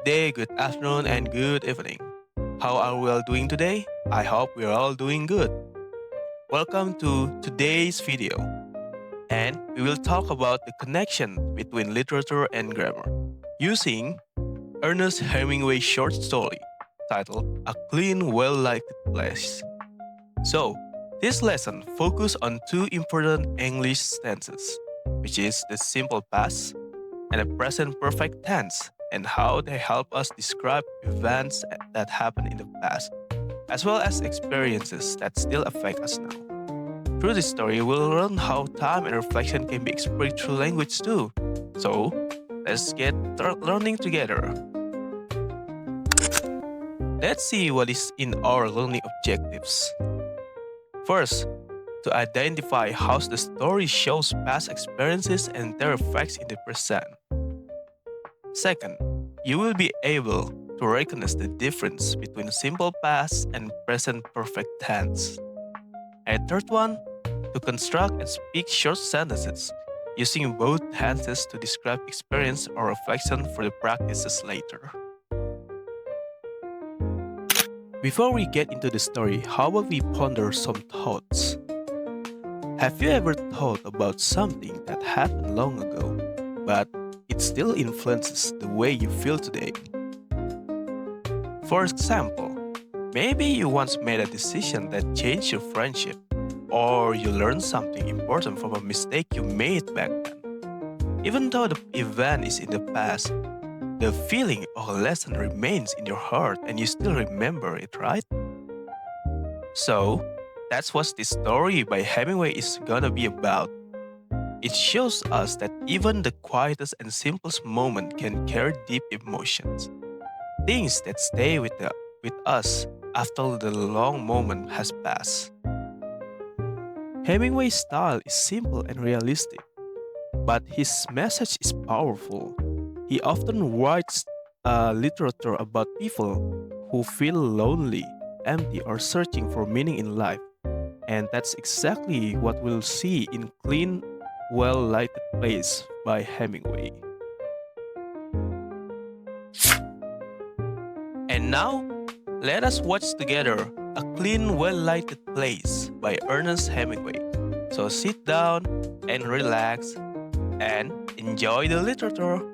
day, good afternoon, and good evening. How are we all doing today? I hope we're all doing good. Welcome to today's video, and we will talk about the connection between literature and grammar using Ernest Hemingway's short story titled A Clean, Well-Lighted Place. So, this lesson focuses on two important English tenses, which is the simple past and the present perfect tense, and how they help us describe events that happened in the past, as well as experiences that still affect us now. Through this story, we'll learn how time and reflection can be expressed through language too. So, let's get learning together. Let's see what is in our learning objectives. First, to identify how the story shows past experiences and their effects in the present. Second, you will be able to recognize the difference between simple past and present perfect tense. And third one, to construct and speak short sentences using both tenses to describe experience or reflection for the practices later. Before we get into the story, how about we ponder some thoughts? Have you ever thought about something that happened long ago, but it still influences the way you feel today? For example, maybe you once made a decision that changed your friendship, or you learned something important from a mistake you made back then. Even though the event is in the past, the feeling or lesson remains in your heart and you still remember it, right? So, that's what this story by Hemingway is gonna be about. It shows us that even the quietest and simplest moment can carry deep emotions, things that stay with us after the long moment has passed. Hemingway's style is simple and realistic, but his message is powerful. He often writes literature about people who feel lonely, empty, or searching for meaning in life. And that's exactly what we'll see in Clean, Well-Lighted Place by Hemingway. And now, let us watch together A Clean, Well-Lighted Place by Ernest Hemingway. So sit down and relax and enjoy the literature.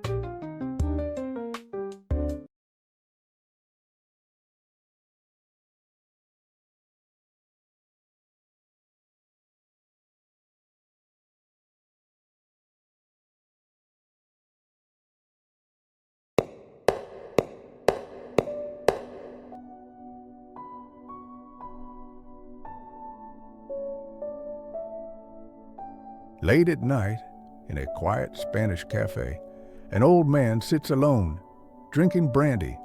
Late at night, in a quiet Spanish cafe, an old man sits alone, drinking brandy.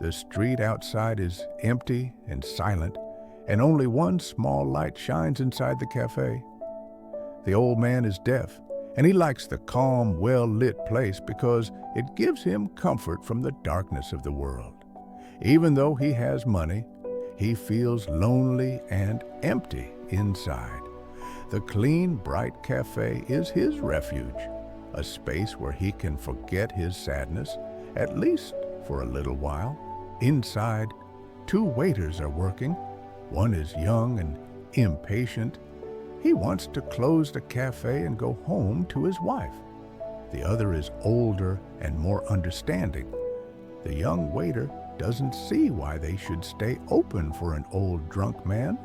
The street outside is empty and silent, and only one small light shines inside the cafe. The old man is deaf, and he likes the calm, well-lit place because it gives him comfort from the darkness of the world. Even though he has money, he feels lonely and empty inside. The clean, bright cafe is his refuge, a space where he can forget his sadness, at least for a little while. Inside, two waiters are working. One is young and impatient. He wants to close the cafe and go home to his wife. The other is older and more understanding. The young waiter doesn't see why they should stay open for an old drunk man.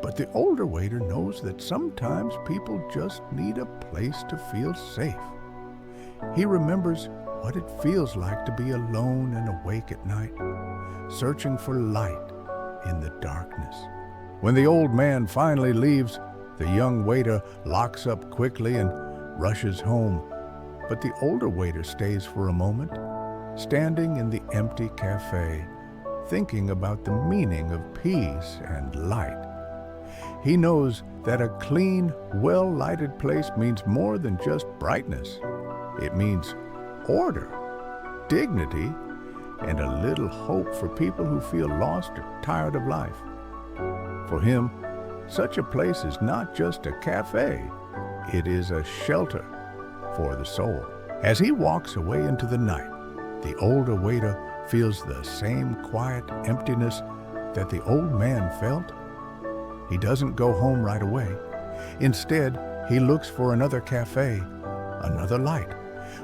But the older waiter knows that sometimes people just need a place to feel safe. He remembers what it feels like to be alone and awake at night, searching for light in the darkness. When the old man finally leaves, the young waiter locks up quickly and rushes home. But the older waiter stays for a moment, standing in the empty cafe, thinking about the meaning of peace and light. He knows that a clean, well-lighted place means more than just brightness. It means order, dignity, and a little hope for people who feel lost or tired of life. For him, such a place is not just a cafe, it is a shelter for the soul. As he walks away into the night, The older waiter feels the same quiet emptiness that the old man felt. He doesn't go home right away. Instead, he looks for another cafe, another light,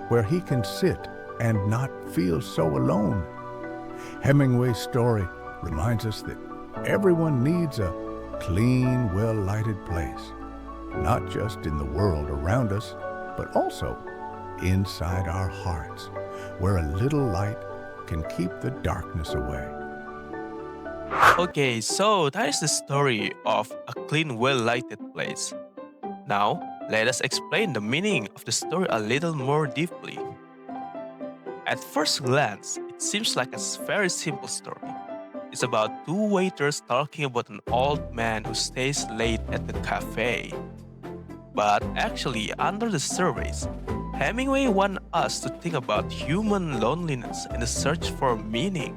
where he can sit and not feel so alone. Hemingway's story reminds us that everyone needs a clean, well-lighted place, not just in the world around us, but also inside our hearts, where a little light can keep the darkness away. Okay, so that is the story of a clean, well lighted place. Now, let us explain the meaning of the story a little more deeply. At first glance, it seems like a very simple story. It's about two waiters talking about an old man who stays late at the cafe. But actually, under the surface, Hemingway wants us to think about human loneliness and the search for meaning.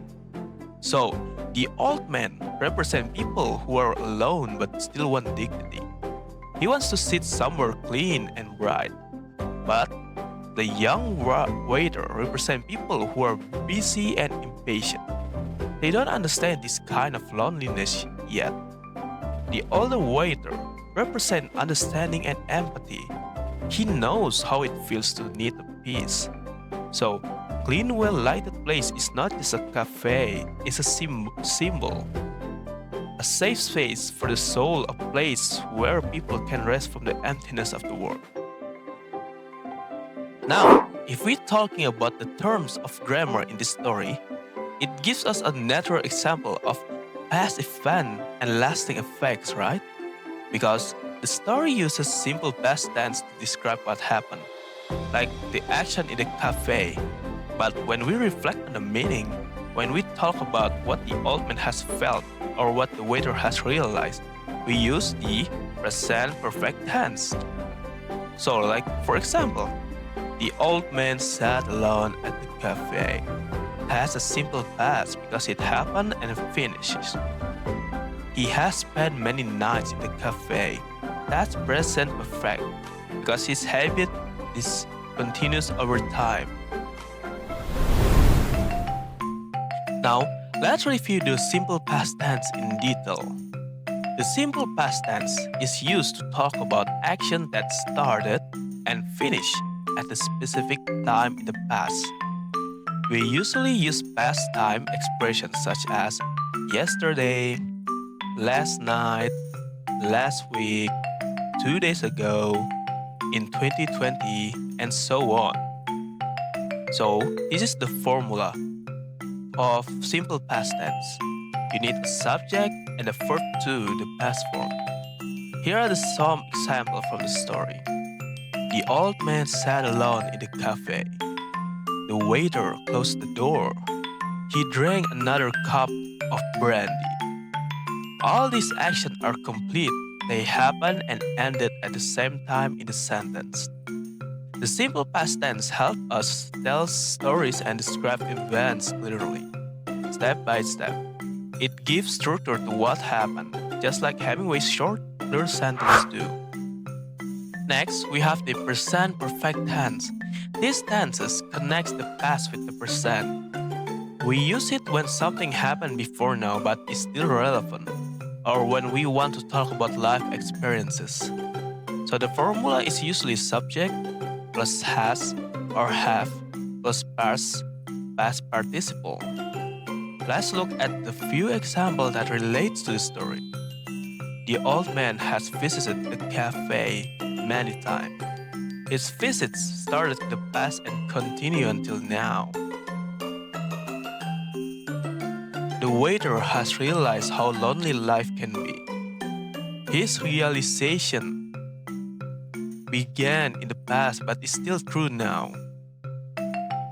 So, the old man represents people who are alone but still want dignity. He wants to sit somewhere clean and bright. But the young waiter represents people who are busy and impatient. They don't understand this kind of loneliness yet. The older waiter represents understanding and empathy. He knows how it feels to need a peace. So, clean, well-lighted place is not just a cafe, it's a symbol. A safe space for the soul, a place where people can rest from the emptiness of the world. Now, if we're talking about the terms of grammar in this story, it gives us a natural example of past event and lasting effects, right? Because the story uses simple past tense to describe what happened, like the action in the cafe. But when we reflect on the meaning, when we talk about what the old man has felt or what the waiter has realized, we use the present perfect tense. So, like for example, the old man sat alone at the cafe. Has a simple past because it happened and finishes. He has spent many nights in the cafe. That's present perfect because his habit is continuous over time. Now, let's review the simple past tense in detail. The simple past tense is used to talk about action that started and finished at a specific time in the past. We usually use past time expressions such as yesterday, last night, last week, 2 days ago, in 2020, and so on. So, this is the formula of simple past tense. You need a subject and a verb to the past form. Here are some examples from the story. The old man sat alone in the cafe. The waiter closed the door. He drank another cup of brandy. All these actions are complete. They happened and ended at the same time in the sentence. The simple past tense helps us tell stories and describe events clearly, step by step. It gives structure to what happened, just like Hemingway's short, clear sentences do. Next, we have the present perfect tense. These tenses connect the past with the present. We use it when something happened before now but is still relevant, or when we want to talk about life experiences. So the formula is usually subject plus has or have plus past participle. Let's look at the few examples that relates to the story. The old man has visited the cafe many times. His visits started in the past and continue until now. The waiter has realized how lonely life can be. His realization began in the past but is still true now.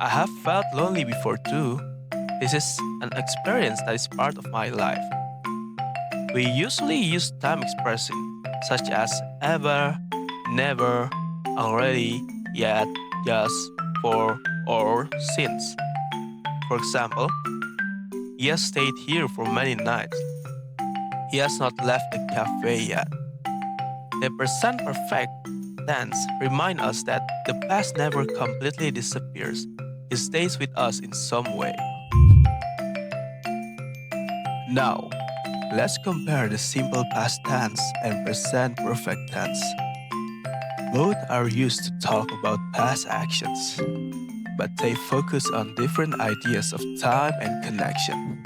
I have felt lonely before too. This is an experience that is part of my life. We usually use time expression such as ever, never, already, yet, just, for, or since. For example, he has stayed here for many nights. He has not left the cafe yet. The present perfect tense reminds us that the past never completely disappears. It stays with us in some way. Now, let's compare the simple past tense and present perfect tense. Both are used to talk about past actions, but they focus on different ideas of time and connection.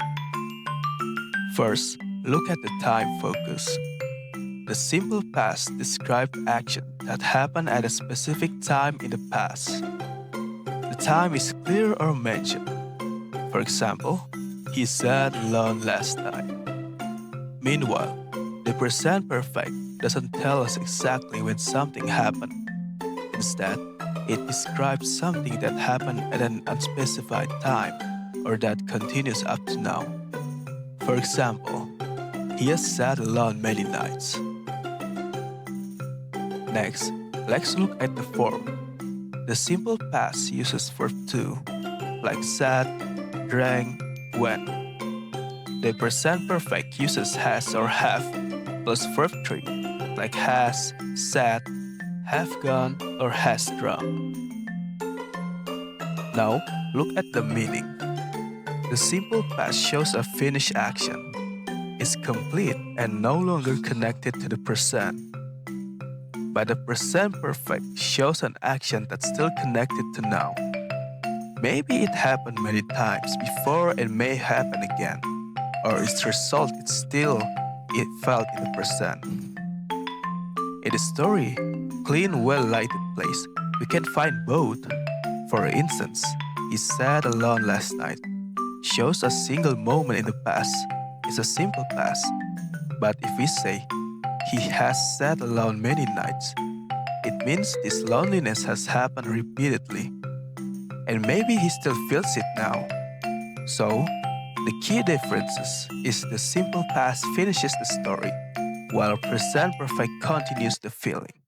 First, look at the time focus. The simple past describes action that happened at a specific time in the past. The time is clear or mentioned. For example, he sat alone last night. Meanwhile, the present perfect doesn't tell us exactly when something happened. Instead, it describes something that happened at an unspecified time or that continues up to now. For example, he has sat alone many nights. Next, let's look at the form. The simple past uses verb to, like sat, drank, went. The present perfect uses has or have plus verb 3, like has, sat, have gone, or has drunk. Now, look at the meaning. The simple past shows a finished action. It's complete and no longer connected to the present. But the present perfect shows an action that's still connected to now. Maybe it happened many times before and may happen again, or its result is still it felt in the present. In the story, clean, well-lighted place, we can find both. For instance, he sat alone last night shows a single moment in the past. It's a simple past. But if we say he has sat alone many nights, it means this loneliness has happened repeatedly. And maybe he still feels it now. So, the key differences is the simple past finishes the story, while present perfect continues the feeling.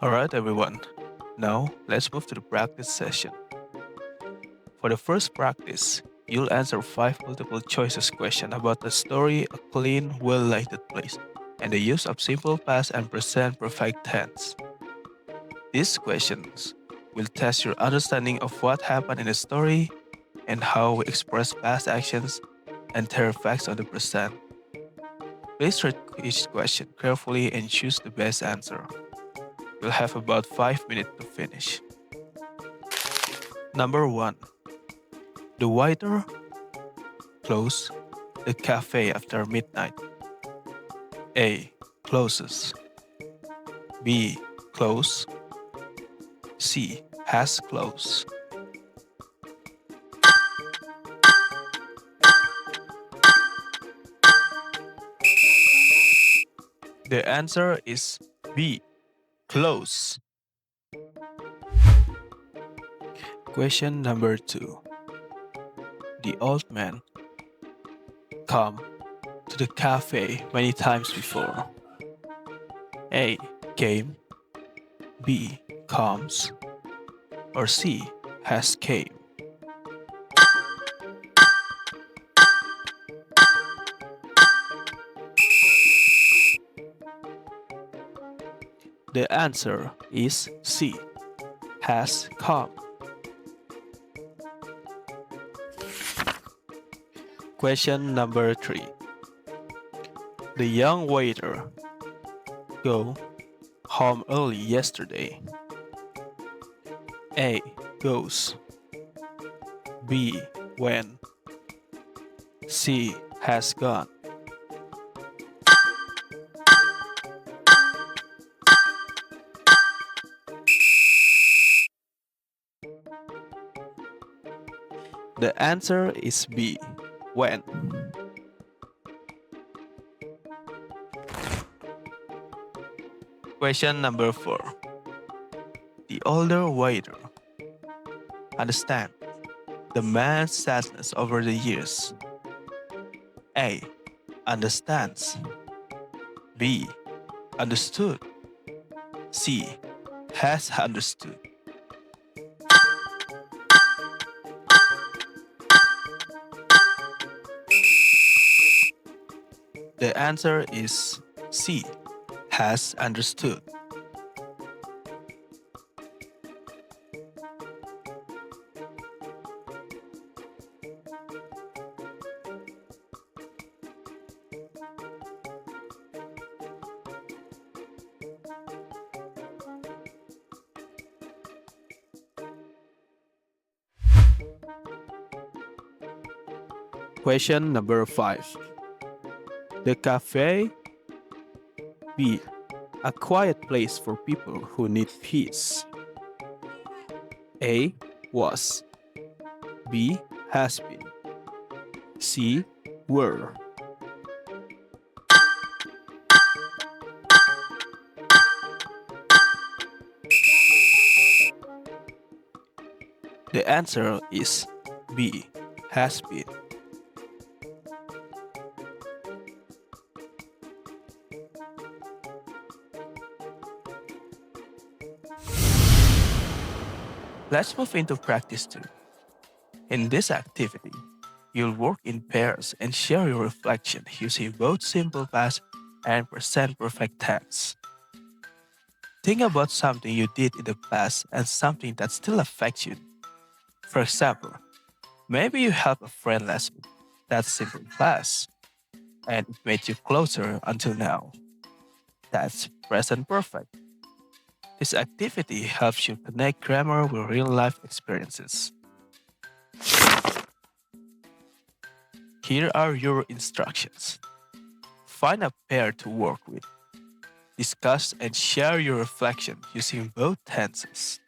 Alright everyone, now let's move to the practice session. For the first practice, you'll answer 5 multiple choices questions about the story A Clean, Well-Lighted Place and the use of simple past and present perfect tense. These questions will test your understanding of what happened in the story and how we express past actions and their effects on the present. Please read each question carefully and choose the best answer. You'll have about 5 minutes to finish. Number 1. The waiter closes the cafe after midnight. A. Closes. B. Close. C. Has closed. The answer is B. Close. Question number 2. The old man come to the cafe many times before. A. Came. B. Comes. Or C. Has came. The answer is C. Has come. Question number 3. The young waiter go home early yesterday. A. Goes. B. Went. C. Has gone. The answer is B. Went. Question number 4. The older waiter understand the man's sadness over the years. A. Understands. B. Understood. C. Has understood. The answer is C. Has understood. Question number 5. The cafe B. A quiet place for people who need peace. A. Was. B. Has been. C. Were. The answer is B. Has been. Let's move into practice 2. In this activity, you'll work in pairs and share your reflection using both simple past and present perfect tense. Think about something you did in the past and something that still affects you. For example, maybe you helped a friend last week. That's simple past, and it made you closer until now. That's present perfect. This activity helps you connect grammar with real life experiences. Here are your instructions. Find a pair to work with. Discuss and share your reflection using both tenses.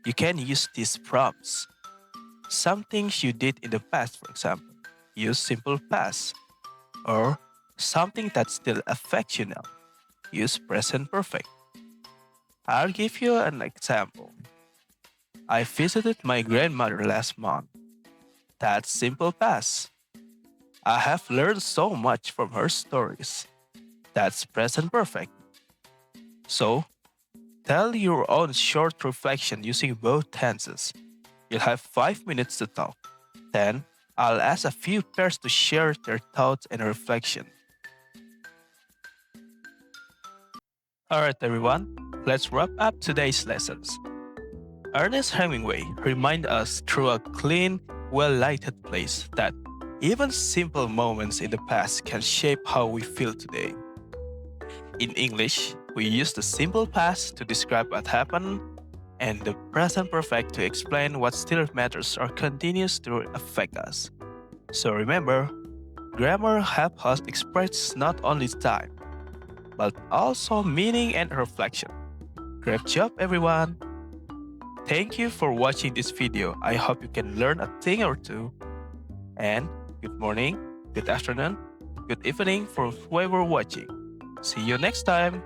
You can use these prompts. Some things you did in the past, for example, use simple past. Or something that still affects you now, use present perfect. I'll give you an example. I visited my grandmother last month. That's simple past. I have learned so much from her stories. That's present perfect. So, tell your own short reflection using both tenses. You'll have 5 minutes to talk. Then, I'll ask a few pairs to share their thoughts and reflection. Alright, everyone, let's wrap up today's lessons. Ernest Hemingway reminds us through a clean, well-lighted place that even simple moments in the past can shape how we feel today. In English, we use the simple past to describe what happened and the present perfect to explain what still matters or continues to affect us. So remember, grammar helps us express not only time, but also meaning and reflection. Great job, everyone! Thank you for watching this video. I hope you can learn a thing or two. And good morning, good afternoon, good evening for whoever watching. See you next time!